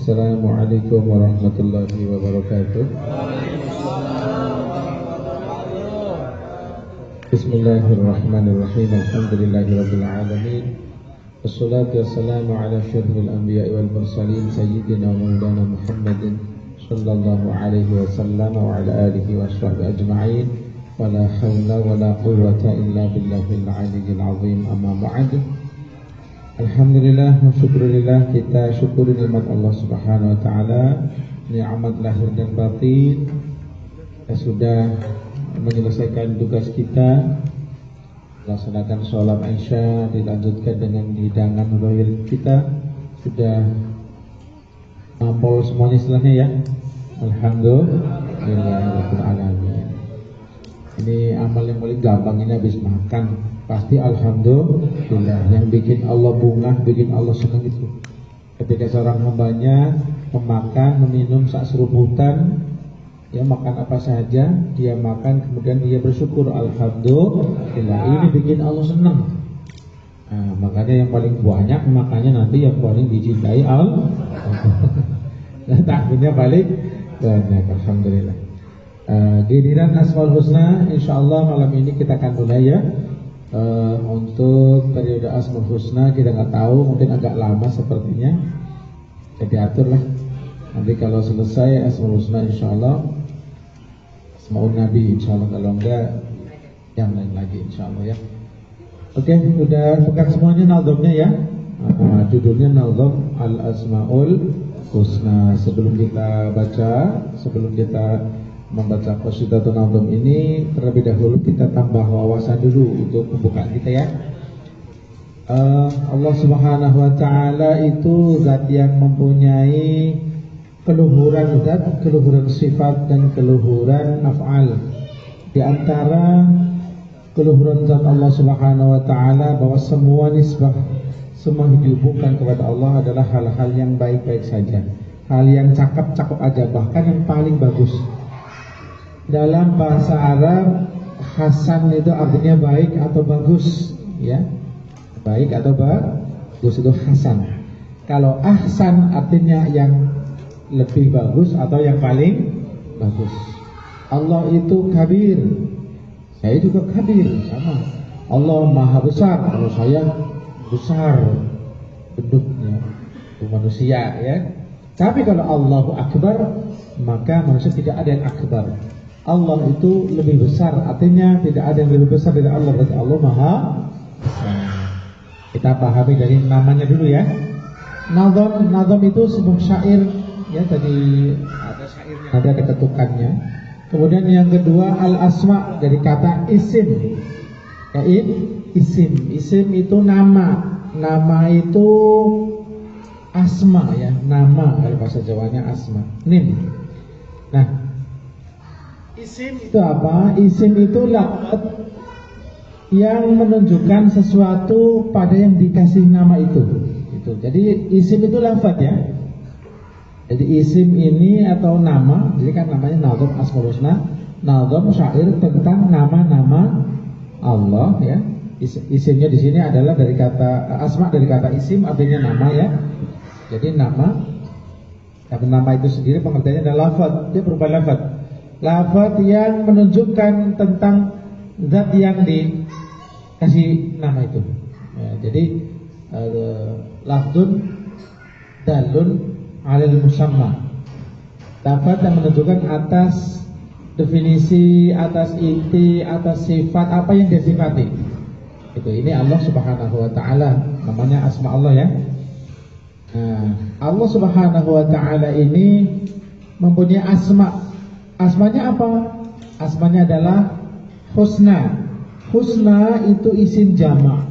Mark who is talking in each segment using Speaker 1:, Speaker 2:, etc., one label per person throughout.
Speaker 1: Assalamualaikum warahmatullahi wabarakatuh. Bismillahirrahmanirrahim. Alhamdulillahirabbil alamin. Wassalatu wassalamu ala asyrafil anbiya'i wal mursalin sayyidina wa maulana Muhammadin sallallahu alaihi wasallam wa ala alihi washabbihi ajma'in. Wala haula wala quwwata illa billahil aliyyil azim. Amma ba'd. Alhamdulillah wa syukurillah, kita syukuri nikmat Allah Subhanahu wa taala, nikmat lahir dan batin. Kita sudah menyelesaikan tugas kita, melaksanakan sholat Isya, dilanjutkan dengan hidangan zahir kita. Sudah mampu semuanya istilahnya ya. Alhamdulillahirabbil alamin. Ini amal yang paling gampang, ini habis makan pasti alhamdulillah. Yang bikin Allah bungah, bikin Allah senang itu ketika seorang hambanya memakan, meminum sak seruputan, ya makan apa saja dia makan, kemudian dia bersyukur alhamdulillah. Ini bikin Allah senang. Nah, makanya yang paling banyak makannya nanti yang paling dicintai Allah. Nah, takdirnya paling banyak, alhamdulillah. Giliran Asmaul Husna, insyaallah malam ini kita akan mulai ya. Untuk periode Asmaul Husna kita nggak tahu, mungkin agak lama sepertinya. Jadi atur lah. Nanti kalau selesai Asmaul Husna insyaallah Asmaul Nabi insyaallah, kalau enggak yang lain lagi insyaallah ya. Oke, udah bukan semuanya nazamnya ya. Judulnya nazam Al Asmaul Husna. Sebelum kita baca, sebelum kita membaca qasidatul nazam ini, terlebih dahulu kita tambah wawasan dulu untuk pembukaan kita ya. Allah Subhanahu wa taala itu zat yang mempunyai keluhuran zat, keluhuran sifat dan keluhuran af'al. Di antara keluhuran zat Allah Subhanahu wa taala bahwa semua nisbah, semua yang dihubungkan kepada Allah adalah hal-hal yang baik-baik saja, hal yang cakep-cakep aja, bahkan yang paling bagus. Dalam bahasa Arab, hasan itu artinya baik atau bagus ya. Baik atau bagus itu hasan. Kalau ahsan artinya yang lebih bagus atau yang paling bagus. Allah itu kabir, saya juga kabir, sama. Allah maha besar, kalau saya besar bentuknya, itu manusia ya. Tapi kalau Allahu akbar, maka manusia tidak ada yang akbar. Allah itu lebih besar, artinya tidak ada yang lebih besar dari Allah, berarti Allah maha besar. Kita pahami dari namanya dulu ya. Nazam itu sebuah syair ya, tadi ada syairnya, ada ketukannya. Kemudian yang kedua al-asma, dari kata isim. Isim itu nama. Nama itu asma ya, nama dari bahasa Jawanya asma. Nim. Nah, isim itu apa? Isim itu lafaz yang menunjukkan sesuatu pada yang dikasih nama itu. Jadi isim itu lafaz ya. Jadi isim ini atau nama, jadi kan namanya nazam Asmaul Husna, nazam syair tentang nama-nama Allah ya. Isimnya di sini adalah dari kata asma, dari kata isim artinya nama ya. Jadi nama, tapi nama itu sendiri pengertiannya adalah lafaz, dia berupa lafaz. Lafaz yang menunjukkan tentang zat yang dikasih nama itu ya, jadi lafzun dalun alal musamma, lafaz yang menunjukkan atas definisi, atas inti, atas sifat apa yang disifati. Itu ini Allah Subhanahu wa taala, namanya asma Allah ya. Nah, Allah Subhanahu wa taala ini mempunyai asma. Asmanya apa? Asmanya adalah husna. Husna itu isim jamak.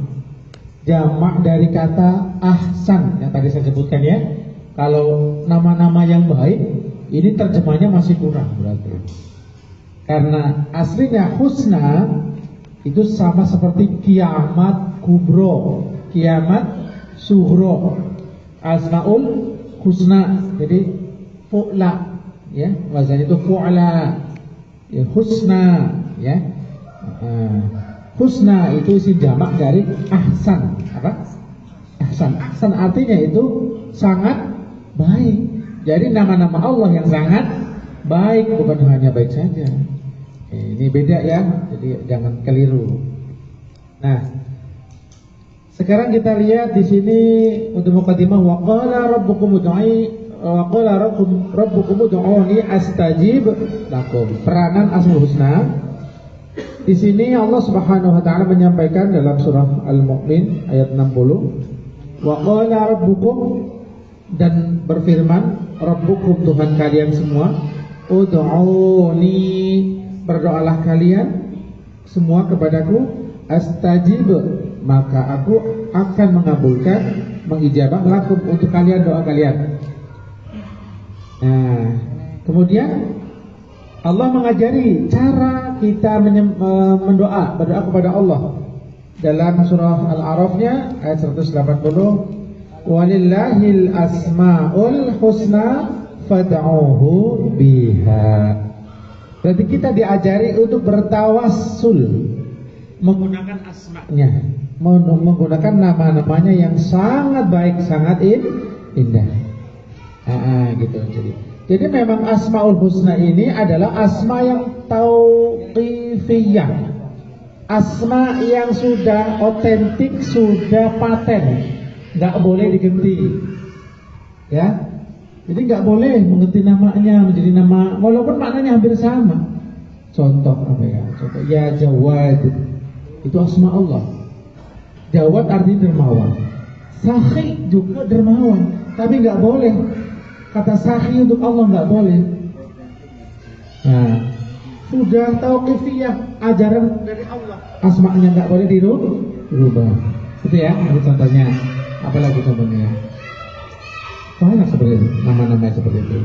Speaker 1: Jamak dari kata ahsan yang tadi saya sebutkan ya. Kalau nama-nama yang baik, ini terjemahnya masih kurang berarti. Karena aslinya husna itu sama seperti kiamat kubro, kiamat sughro. Asmaul husna. Jadi fu'la ya, wazan itu fu'ala ya, husna ya. Husna itu isi jamak dari ahsan. Apa? Ahsan. Ahsan artinya itu sangat baik. Jadi nama-nama Allah yang sangat baik, bukan hanya baik saja. Ini beda ya, jadi jangan keliru. Nah, sekarang kita lihat di sini untuk mukadimah, wa qala rabbukum ud'uni astajib lakum. Peranan Asmaul Husna. Di sini Allah Subhanahu wa taala menyampaikan dalam surah Al-Mu'min ayat 60, wa qala rabbukum, dan berfirman rabbukum, Tuhan kalian semua, ud'uni, berdoalah kalian semua kepadaku, astajib, maka aku akan mengabulkan, mengijabah lakum, untuk kalian doa kalian. Nah, kemudian Allah mengajari cara kita berdoa kepada Allah dalam surah Al-A'rafnya ayat 180, walillahil asmaul husna fad'uhu biha. Berarti kita diajari untuk bertawassul menggunakan asma'nya, menggunakan nama-namanya yang sangat baik, sangat indah. Gitu. Jadi memang Asmaul Husna ini adalah asma yang tauqifiyah, asma yang sudah otentik, sudah paten, nggak boleh diganti, ya. Jadi nggak boleh mengganti namanya menjadi nama walaupun maknanya hampir sama. Contoh apa ya? Contoh ya Jawad, itu asma Allah. Jawad artinya dermawan. Sakhi juga dermawan, tapi nggak boleh kata sakhi untuk Allah, nggak boleh. Nah, sudah tauqifiyah, ajaran dari Allah, asma'nya nggak boleh dirubah. Itu ya, itu contohnya. Apalagi contohnya? Banyak seperti itu, nama-nama seperti itu.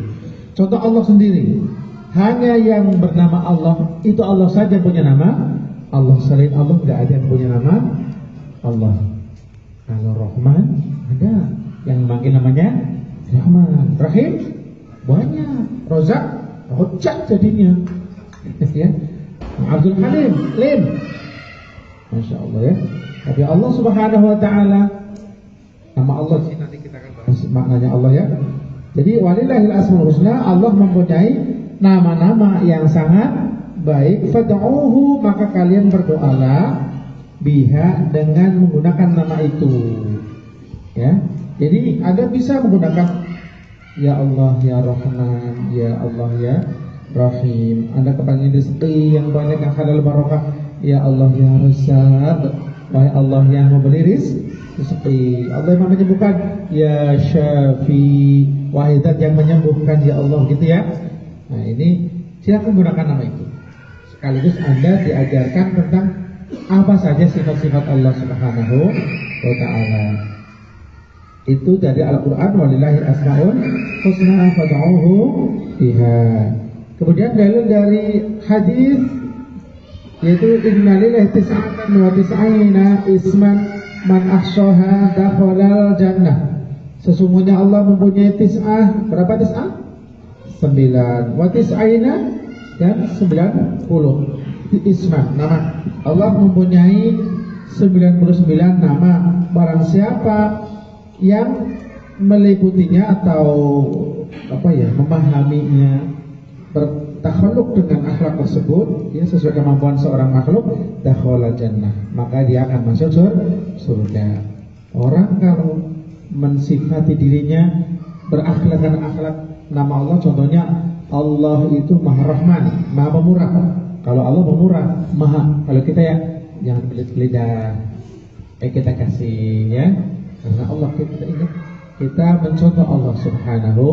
Speaker 1: Contoh Allah sendiri, hanya yang bernama Allah, itu Allah saja punya nama. Allah, selain Allah nggak ada yang punya nama Allah. Kalau Rahman ada yang manggil namanya Rahman, Rahim banyak, Rozak, Rojak jadinya, ya. Abdul Halim, Lim, Masya Allah ya. Tapi Allah Subhanahu Wa Taala, nama Allah sih nanti kita akan bahas maknanya Allah ya. Jadi walillahil asmaul husna, Allah mempunyai nama-nama yang sangat baik. Fad'uhu, maka kalian berdoalah biha, dengan menggunakan nama itu, ya. Jadi Anda bisa menggunakan ya Allah ya Rahman, ya Allah ya Rahim. Anda kepengen rezeki yang banyak, yang halal barokah, ya Allah ya Razzaq, wahai Allah yang memberi rezeki. Allah yang menyembuhkan, ya Syafi, wahai Zat yang menyembuhkan, ya Allah, gitu ya. Nah, ini silakan gunakan nama itu. Sekaligus Anda diajarkan tentang apa saja sifat-sifat Allah Subhanahu wa Ta'ala. Itu dari Al-Quran, walillahil asmaul husna fad'uhu biha. Kemudian dalil dari hadis, yaitu innalillahi tis'atan wa tis'ina isman man ahshaha dakhalal jannah. Sesungguhnya Allah mempunyai tis'ah, berapa tis'ah? 9. Wa tis'ina, dan 90 isman, nama. Allah mempunyai 99 nama. Barang siapa yang meliputinya atau memahaminya, bertakhaluk dengan akhlak tersebut, ya, sesuai kemampuan seorang makhluk, dakhala jannah, maka dia akan masuk surga. Orang kalau mensifati dirinya berakhlak dengan akhlak nama Allah, contohnya Allah itu Maha Rahman, Maha Pemurah. Kalau Allah pemurah, Maha. Kalau kita ya jangan pelit-pelit dah. Kita kasih ya. Karena Allah kita ingat, kita mencontoh Allah Subhanahu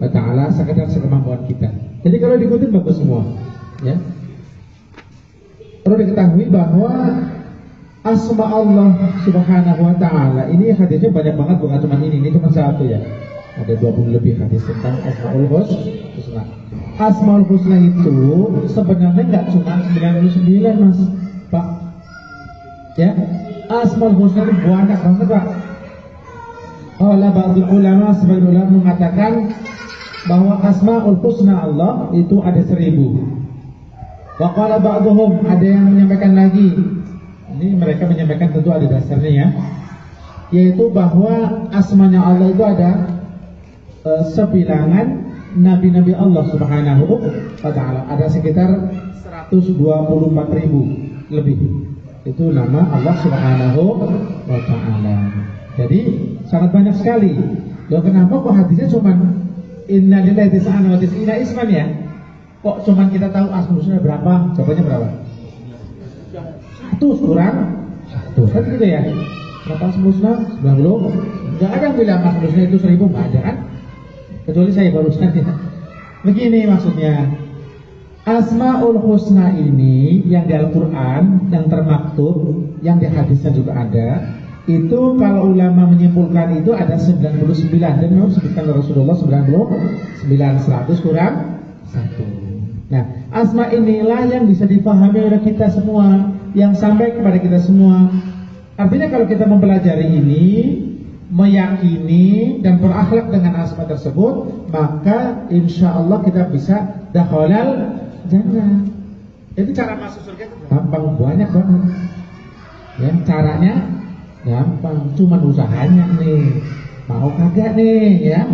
Speaker 1: wa Ta'ala sekadar sekemampuan kita. Jadi kalau diikutin bagus semua, ya. Perlu diketahui bahwa asma Allah Subhanahu wa Ta'ala ini hadisnya banyak banget, bukan cuma ini cuma satu ya. Ada 20 lebih hadis tentang Asmaul Husna. Asmaul Husna itu sebenarnya nggak cuma 99, Mas, Pak. Ya, Asmaul Husna itu banyak banget, Pak. Oleh ba'dul ulama, sebagian ulama mengatakan bahwa Asmaul Husna Allah itu ada 1000. Wa qala ba'dhum, ada yang menyampaikan lagi. Ini mereka menyampaikan tentu ada dasarnya ya, yaitu bahwa asmanya Allah itu ada sebilangan nabi-nabi Allah Subhanahu wa taala. Ada sekitar 124.000 lebih. Itu nama Allah Subhanahu wa taala. Jadi sangat banyak sekali. Loh, kenapa kok hadisnya cuma inna lillahi tis'an wa tis'ina isman ya? Kok cuma kita tahu asmaul husna berapa? Jawabannya berapa? 100 kurang 1. Kan gitu ya? Berapa asmaul husna? 90. Enggak ada yang bilang asmaul husna itu 1000, enggak ada kan? Kecuali saya barusan ya. Begini maksudnya. Asmaul husna ini yang di Al-Quran, yang termaktub, yang di hadisnya juga ada. Itu kalau ulama menyimpulkan itu ada 99. Dan memang sebutkan Rasulullah 99, 100 kurang 1. Nah, asma inilah yang bisa dipahami oleh kita semua, yang sampai kepada kita semua. Artinya kalau kita mempelajari ini, meyakini dan berakhlak dengan asma tersebut, maka insya Allah kita bisa dakhalal jannah. Jadi cara masuk surga itu gampang, banyak banget. Ya, caranya gampang, cuma usahanya nih. Mau kagak nih ya.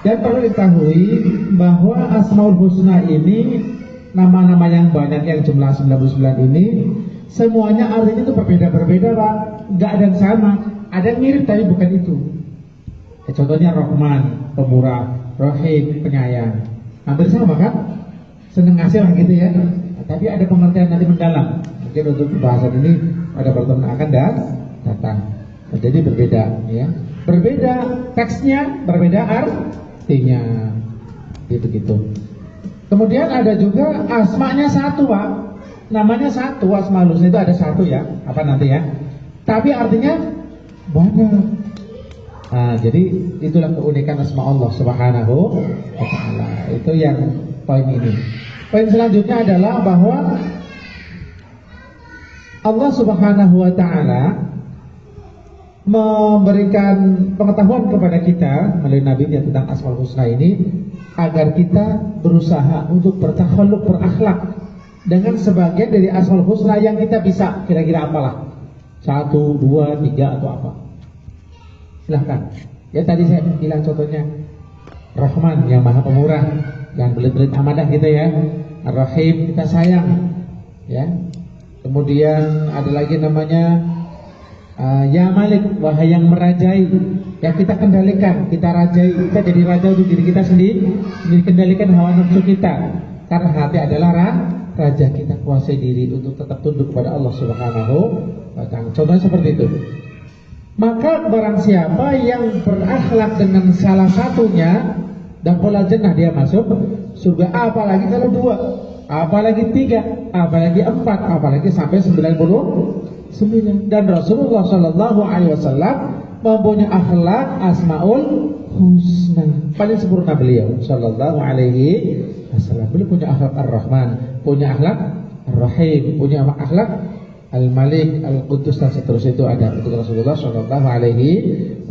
Speaker 1: Dan perlu diketahui bahwa Asmaul Husna ini, nama-nama yang banyak yang jumlah 99 ini, semuanya artinya itu berbeda-berbeda Pak. Nggak ada yang sama. Ada yang mirip tapi bukan itu. Contohnya Rahman, pemurah, Rahim, penyayang. Hampir sama kan? Seneng ngasih lah gitu ya. Tapi ada pengertian nanti mendalam. Mungkin untuk pembahasan ini pada pertemuan akan datang. Jadi berbeda ya. Berbeda teksnya, berbeda artinya. Gitu. Kemudian ada juga asmanya satu Pak. Namanya satu, Asmaul Husna itu ada satu ya. Apa nanti ya? Tapi artinya banyak. Nah, jadi itulah keunikan asma Allah Subhanahu wa taala. Itu yang poin ini. Poin selanjutnya adalah bahwa Allah Subhanahu wa taala memberikan pengetahuan kepada kita melalui nabinya tentang Asmaul Husna ini agar kita berusaha untuk bertakhalluq, berakhlak dengan sebagian dari Asmaul Husna yang kita bisa. Kira-kira apalah? 1, 2, 3 atau apa? Silahkan. Ya tadi saya bilang contohnya Rahman yang maha pemurah, yang belit-belit amadah gitu ya. Ar-Rahim, kita sayang ya. Kemudian ada lagi namanya Ya Malik, wahai yang merajai, yang kita kendalikan, kita rajai, kita jadi raja untuk diri kita sendiri, kendalikan hawa nafsu kita. Karena hati adalah raja, kita kuasai diri untuk tetap tunduk kepada Allah Subhanahu wa taala. Contohnya seperti itu. Maka barang siapa yang berakhlak dengan salah satunya, dakhala jannah, dia masuk surga. Apalagi kalau 2, apalagi 3, apalagi 4, apalagi sampai 99. Dan Rasulullah Shallallahu Alaihi Wasallam mempunyai akhlak Asmaul Husna paling sempurna beliau Shallallahu Alaihi Wasallam. Beliau punya akhlak Ar-Rahman, punya akhlak Ar-Rahim, punya akhlak Al-Malik, Al-Qudus, dan seterusnya. Itu ada untuk Rasulullah Shallallahu Alaihi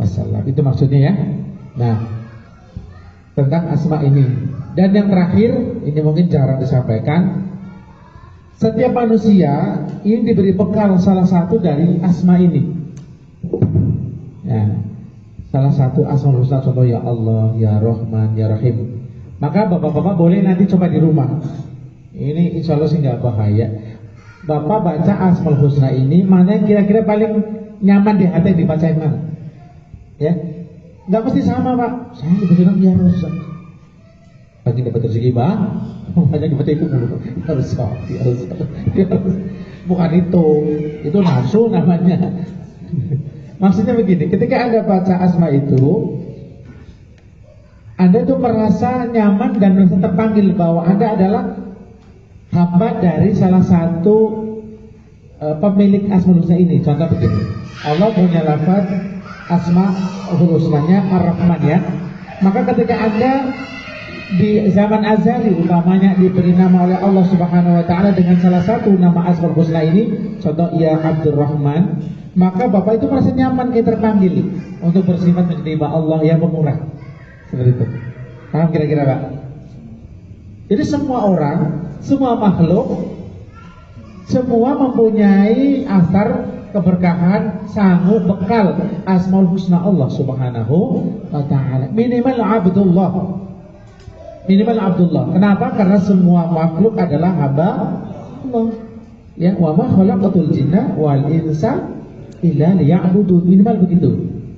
Speaker 1: Wasallam. Itu maksudnya ya. Nah, tentang asma ini. Dan yang terakhir, ini mungkin jarang disampaikan. Setiap manusia ini diberi bekal salah satu dari asma ini. Ya, salah satu Asmaul Husna, contoh ya Allah, ya Rahman, ya Rahim. Maka bapak-bapak boleh nanti coba di rumah. Ini insya Allah sih nggak bahaya. Bapak baca Asmaul Husna ini, mana yang kira-kira paling nyaman di hati dibacain mana? Ya, nggak mesti sama Pak. Saya dibacain ya Rasul. Pasti dapat rezeki Bang. Hanya dibaca itu mulu. Harus. Bukan itu nafsu namanya. Maksudnya begini, ketika Anda baca asma itu, Anda tuh merasa nyaman dan merasa terpanggil bahwa Anda adalah hamba dari salah satu pemilik Asmaul Husna ini. Contoh begini, Allah punya lafaz Asmaul Husnanya Ar-Rahman ya. Maka ketika Anda di zaman azali utamanya diberi nama oleh Allah Subhanahu wa taala dengan salah satu nama Asmaul Husna ini, contoh ya Abdurrahman, maka Bapak itu merasa nyaman, kita terpanggil untuk bersifat menjadi hamba Allah yang pemurah. Seperti itu. Paham kira-kira Pak? Jadi semua orang, semua makhluk, semua mempunyai asar keberkahan, sanggup, bekal Asmaul Husna Allah Subhanahu wa ta'ala. Minimal Abdullah. Minimal Abdullah. Kenapa? Karena semua makhluk adalah hamba Allah. Ya, wa ma khalaqatul jinna wal insa illa liya'budun. Minimal begitu.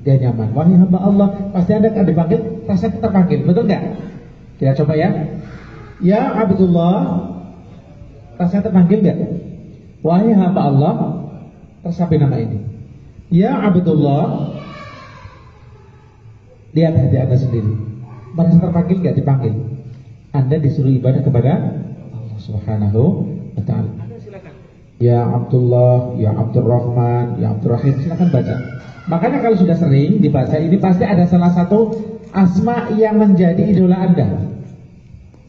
Speaker 1: Dia nyaman. Wahai hamba Allah, pasti Anda akan dipanggil, rasa terpanggil. Betul enggak? Kita coba ya. Ya Abdullah, rasanya terpanggil enggak? Wahai hamba Allah, tersapai nama ini. Ya Abdullah, lihat hati Anda sendiri. Merasa terpanggil enggak? Dipanggil. Anda disuruh ibadah kepada Allah Subhanahu wa ta'ala. Ya Abdullah, Ya Abdurrahman, Ya Abdurrahim, silakan baca. Makanya kalau sudah sering dibaca ini pasti ada salah satu asma yang menjadi idola Anda.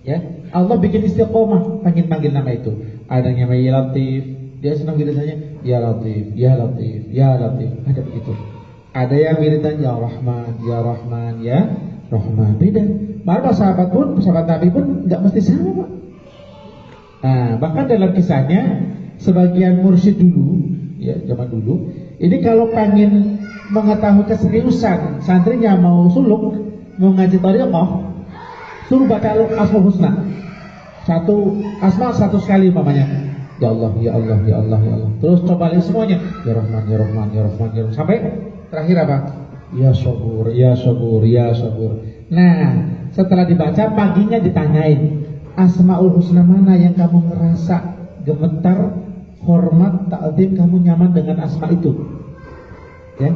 Speaker 1: Ya, Allah bikin istiqomah panggil nama itu. Ada yang namanya Ya Latif, dia senang wiridannya Ya Latif, Ya Latif, Ya Latif. Ada begitu. Ada yang wiridan Ya Rahman, Ya Rahman, Ya Rahman. Beda. Malah sahabat Nabi pun nggak mesti sama, Pak. Nah, bahkan dalam kisahnya sebagian mursyid dulu, ya zaman dulu, ini kalau pengen mengetahui keseriusan santrinya mau suluk, mau ngaji thariqah, suruh baca Asmaul Husna. Satu asma satu sekali umpamanya. Ya Allah, Ya Allah, Ya Allah, Ya Allah. Terus coba lihat semuanya. Ya Rahman, Ya Rahman, Ya Rahman, Ya Rahman. Sampai terakhir apa? Ya Sabur, Ya Sabur, Ya Sabur. Nah, setelah dibaca paginya ditanyain, Asmaul Husna mana yang kamu merasa gemetar, hormat, ta'zim, kamu nyaman dengan asma itu? Ya.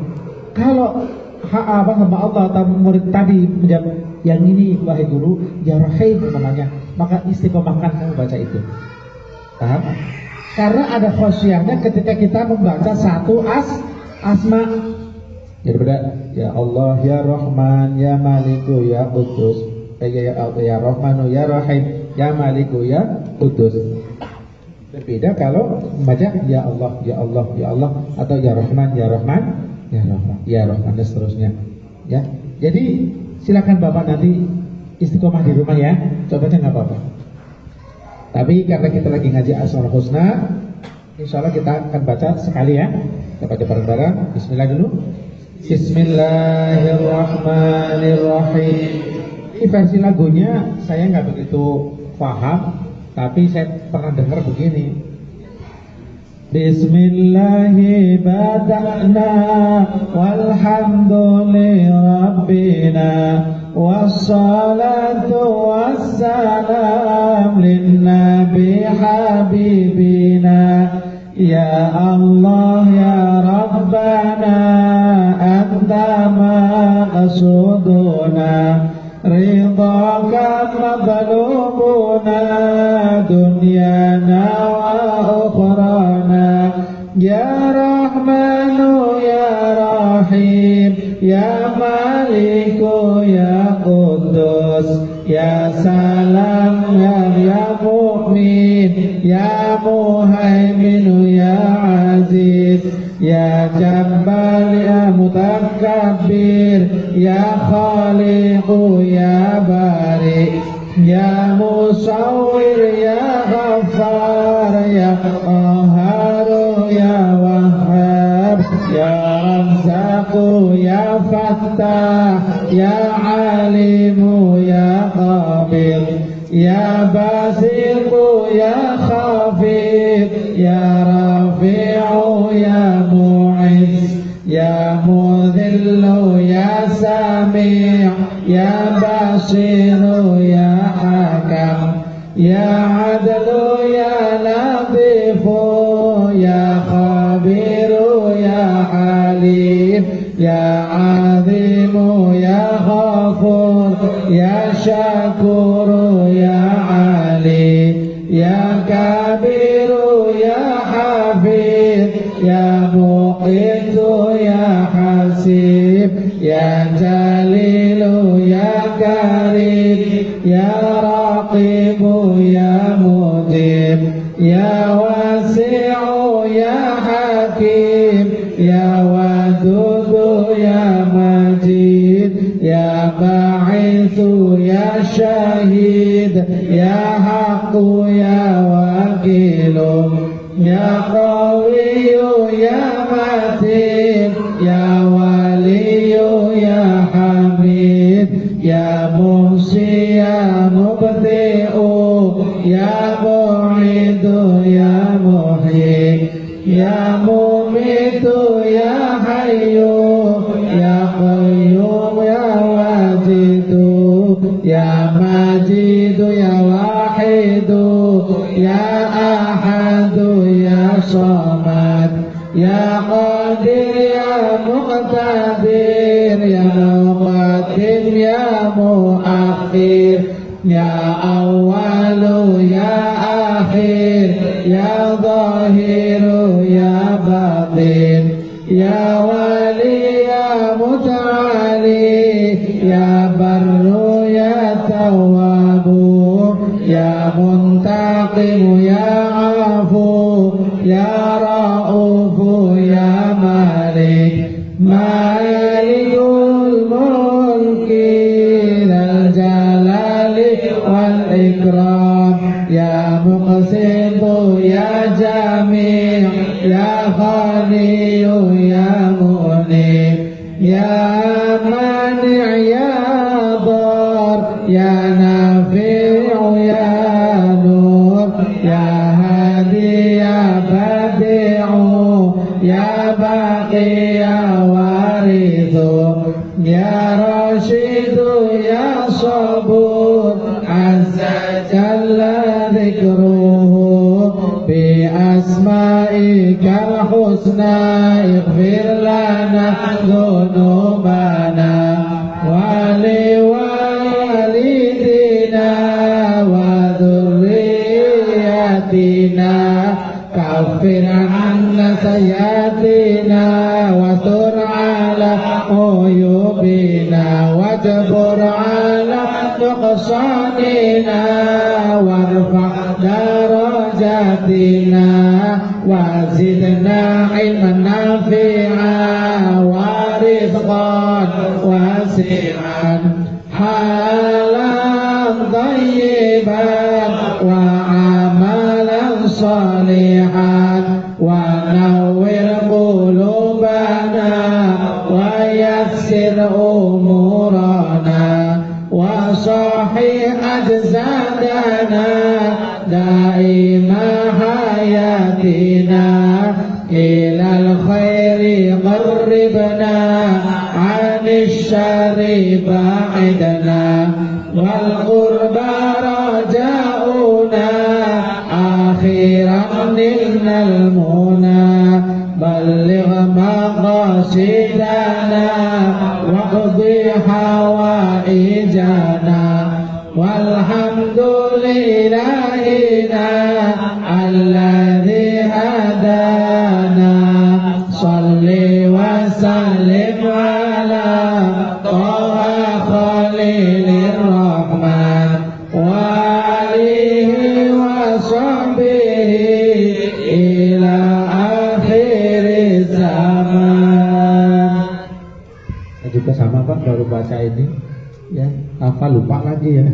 Speaker 1: Kalau hamba Allah atau murid tadi menjawab yang ini wahai guru, Ya Rahim namanya, maka istiqomahkan kamu baca itu. Paham? Karena ada khosyahnya ketika kita membaca satu asma. Jadi beda, Ya Allah, Ya Rahman, Ya Maliku, Ya Qudus, Ya Rahmanu, Ya Rahim, Ya Maliku, Ya Qudus. Berbeda kalau membaca Ya Allah, Ya Allah, Ya Allah, atau Ya Rahman, Ya Rahman, Ya Rahman, Ya Rahman, dan seterusnya. Ya, jadi silakan Bapak nanti istiqomah di rumah ya, coba aja nggak apa-apa. Tapi karena kita lagi ngaji Asmaul Husna, insya Allah kita akan baca sekali ya. Kita baca bareng-bareng. Bismillah dulu. Bismillahirrahmanirrahim. Ini versi lagunya saya nggak begitu paham, tapi saya pernah dengar begini. Bismillahi bada'na walhamdulillirabbina wassalatu wassalam linnabi habibina ya Allah ya Rabbana anta maqsuduna ridhaka matlubuna dunyana wa ukhrana ya Rahmanu ya Rahim ya Maliku ya Qudus ya Salam ya Mu'min ya Muhaimin ya Aziz ya Jabbal ya Mutakabbir ya Khaliqu ya Bari ya Musawwir ya Ghaffar ya Qahharu ya Wahhab ya Razzaqu ya Fattah ya Alimu ya Qabir ya Basitu ya Khafid ya Rafi'u ya Mu'izz ya Mudhillu ya Sami' ya Basiru ya Hakam ya Adlu ya Latifu ya Khabiru ya Alim ya Azimu ya Ghafur ya Syakuru ya Ali ya Kabiru ya Hafid ya Muqitu ya Hasib ya Jalilu ya Karim ya Raqibu ya Mujib ya Wasi'u ya Hakim ya Wadudu ya Majid ya Ba'ithu ya Syahid ya Haqqu ya Wakilu ya Qawiyu ya matin ya waliyu ya hamid ya muhsi ya mubti'u ya mu'idu ya muhyi ya mumitu ya hayyu ya qayyum ya wajidu ya majidu ya wahidu ya ahadu ya samad ya qadir ya muqtadir ya muqaddim ya muakhir ya awalu ya akhir ya zahiru ya batin ya wali ya muta'ali ya barru ya tawabu ya muntaqimu ya afu ya ra'ufu ya malik malikul mulki dal jalali wal ikram ya muqsitu ya jami' ya khaliyu ya mu'nib ya mani' ya dar ya nafi'u ya nur ya hadi ya badi'u ya baqi ya warithu ya rashidu ya sabur azza jalla dhikruhu bi asma'ikal husna ighfir lana dhunubana wa liwalidina wa dhurriyyatina kaffir anna sayyatina wa sur ala uyubina wajbur ala nuqsanina warfa' darajatina wazidna ilman nafi'a wa rizqan wasi'an halan thayyiban wa amalan salihan wa nawwir qulubana wa yassir umurana wa sahih ajzadana daima hayatina ilal khairi qarribna anish syarri ba'idna wal qurba raja'una akhiran nilnal muna balligh maqasidana waqdi hawaijana walhamdulillahina alladhi hadana salli wa sallim ala taha khalilir rahman wa alihi wa sahbihi ila akhir zaman. Juga sama Pak, baru baca ini ya, apa lupa lagi ya,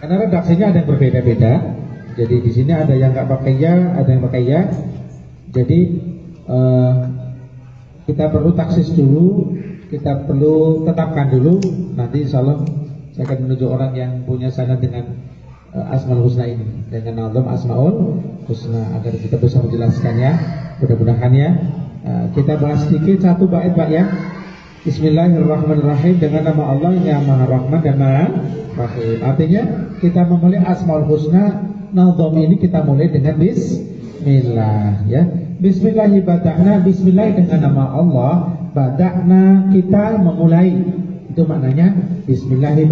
Speaker 1: karena redaksinya ada yang berbeda-beda. Jadi di sini ada yang nggak pakai ya, ada yang pakai ya. Jadi kita perlu taksis dulu, kita perlu tetapkan dulu. Nanti insya Allah saya akan menunjuk orang yang punya sanad dengan Asmaul Husna ini, dengan nazam Asmaul Husna, agar kita bisa menjelaskannya. Mudah-mudahan ya. Kita bahas sedikit satu bait Pak ya. Bismillahirrahmanirrahim, dengan nama Allah yang Maha Rahman dan Maha Rahim. Artinya kita memulai Asmaul Husna, nazam ini kita mulai dengan Bismillah ya. Bismillahi bada'na, Bismillah dengan nama Allah, bada'na kita memulai. Itu maknanya Bismillahi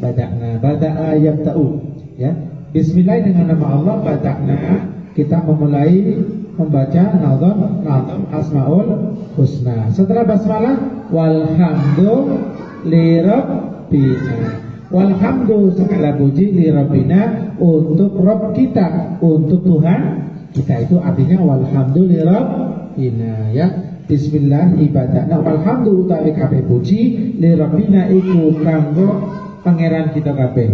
Speaker 1: bada'na, bada'a yabta'u ya. Bismillah dengan nama Allah, bada'na kita memulai membaca nazam Asmaul Husna. Setelah basmalah, walhamdu li rabbina. Walhamdu segala puji li rabbina, untuk Rabb kita, untuk Tuhan kita. Itu artinya walhamdu li rabbina ya. Bismillah ibadahna, walhamdu utawi kabeh puji li rabbina iku kanggo pangeran kita kabeh.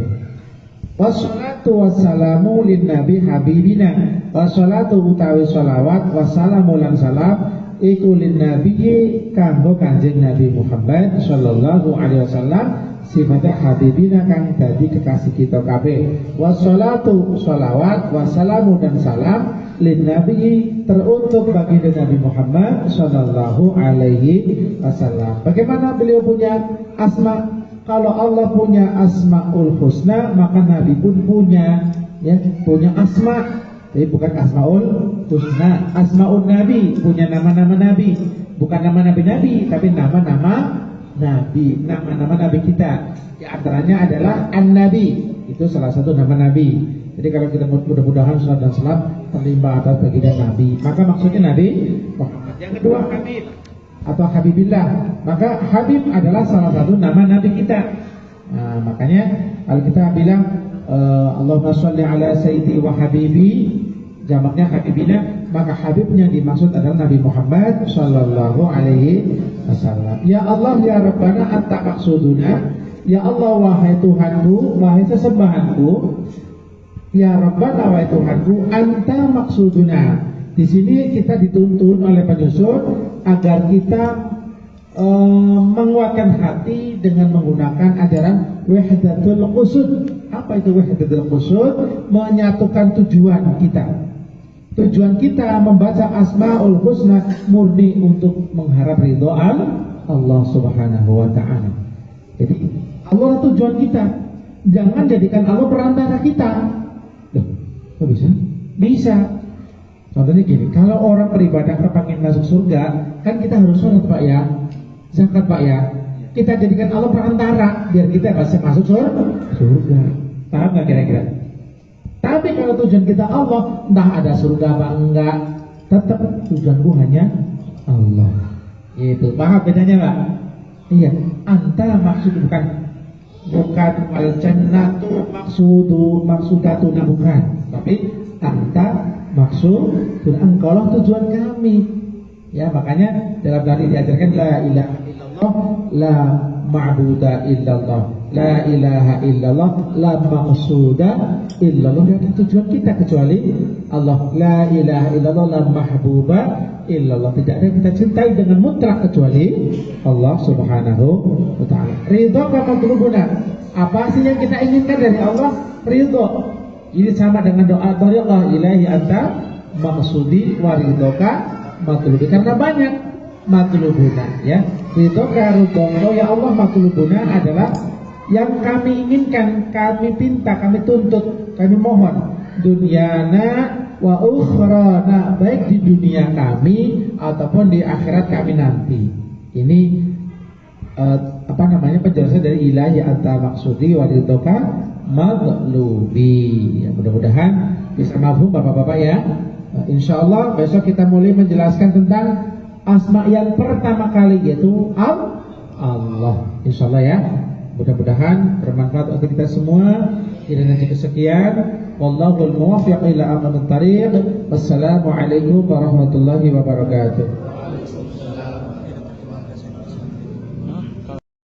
Speaker 1: Wassalatu wassalamu lin nabi habibina, wassalatu utawi salawat, wassalamu lan salam iku lin nabiyyi kanggo Kanjeng Nabi Muhammad sallallahu alaihi wasallam sifatnya habibina kang dadi kekasih kita kabeh. Wassalatu sholawat wassalamu dan salam lin nabiyyi teruntuk bagi Nabi Muhammad sallallahu alaihi wasallam. Bagaimana beliau punya asma? Kalau Allah punya asmaul husna, maka Nabi pun punya asma. Jadi bukan asmaul husna, asmaul Nabi, punya nama-nama Nabi, bukan nama Nabi-Nabi, tapi nama-nama Nabi, nama-nama Nabi kita. Di antaranya adalah An-Nabi, itu salah satu nama Nabi. Jadi kalau kita mudah-mudahan salat dan salam terlimpah atas baginda Nabi, maka maksudnya Nabi Muhammad. Yang kedua Habib atau Habibillah, maka Habib adalah salah satu nama Nabi kita. Nah, makanya kalau kita bilang Allahumma sholli ala sayyidi wa habibi, jamaknya Habibillah, maka Habibnya dimaksud adalah Nabi Muhammad sallallahu alaihi wasallam. Ya Allah ya Rabbana anta maksuduna, ya Allah wahai Tuhanku, wahai sesembahanku, ya Rabbana wahai Tuhanku, anta maksuduna. Di sini kita dituntun oleh penyusun agar kita menguatkan hati dengan menggunakan ajaran wahdatul qusud. Apa itu wahdatul qusud? Menyatukan tujuan kita. Tujuan kita membaca Asmaul Husna murni untuk mengharap ridho Allah Subhanahu wa taala. Jadi Allah tujuan kita. Jangan jadikan Allah perantara kita. Loh, kok bisa? Bisa. Contohnya gini, kalau orang beribadah kepengen masuk surga, kan kita harus sholat Pak ya, zakat Pak ya. Kita jadikan Allah perantara biar kita bisa masuk surga. Paham nggak kira-kira? Tapi kalau tujuan kita Allah, entah ada surga apa enggak, tetap tujuanku hanya Allah. Itu paham bedanya Pak? Iya, anta maksud bukan wal jannatu maksudatuna bukan, tapi anta maksud engkaulah tujuan kami. Ya, makanya dalam hadis diajarkan la ilaha illallah, la ma'buda illallah, la ilaha illallah, la maqsuda illallah. Tidak ada tujuan kita kecuali Allah. La ilaha illallah, la mahbuba illallah. Tidak ada yang kita cintai dengan mutlak kecuali Allah Subhanahu wa taala. Ridho matlubuna. Apa sih yang kita inginkan dari Allah? Ridho. Ini sama dengan doa Allah ilahi anta maksudi waridhoka matlubi, karena banyak matlubuna ya. Ridhoka ridho ya Allah, matlubuna adalah yang kami inginkan, kami pinta, kami tuntut, kami mohon. Dunyana wa ukhrana, baik di dunia kami ataupun di akhirat kami nanti. Ini penjelasan dari ilahi anta maksudi waridhoka matlubi. Ya, mudah-mudahan bisa mafhum Bapak-bapak ya. Insyaallah besok kita mulai menjelaskan tentang asma yang pertama kali, yaitu Allah. Insyaallah ya. Mudah-mudahan bermanfaat untuk kita semua. Kiranya cukup sekian. Wallahul muwaffiq ila aqwamit thariq. Wassalamualaikum warahmatullahi wabarakatuh.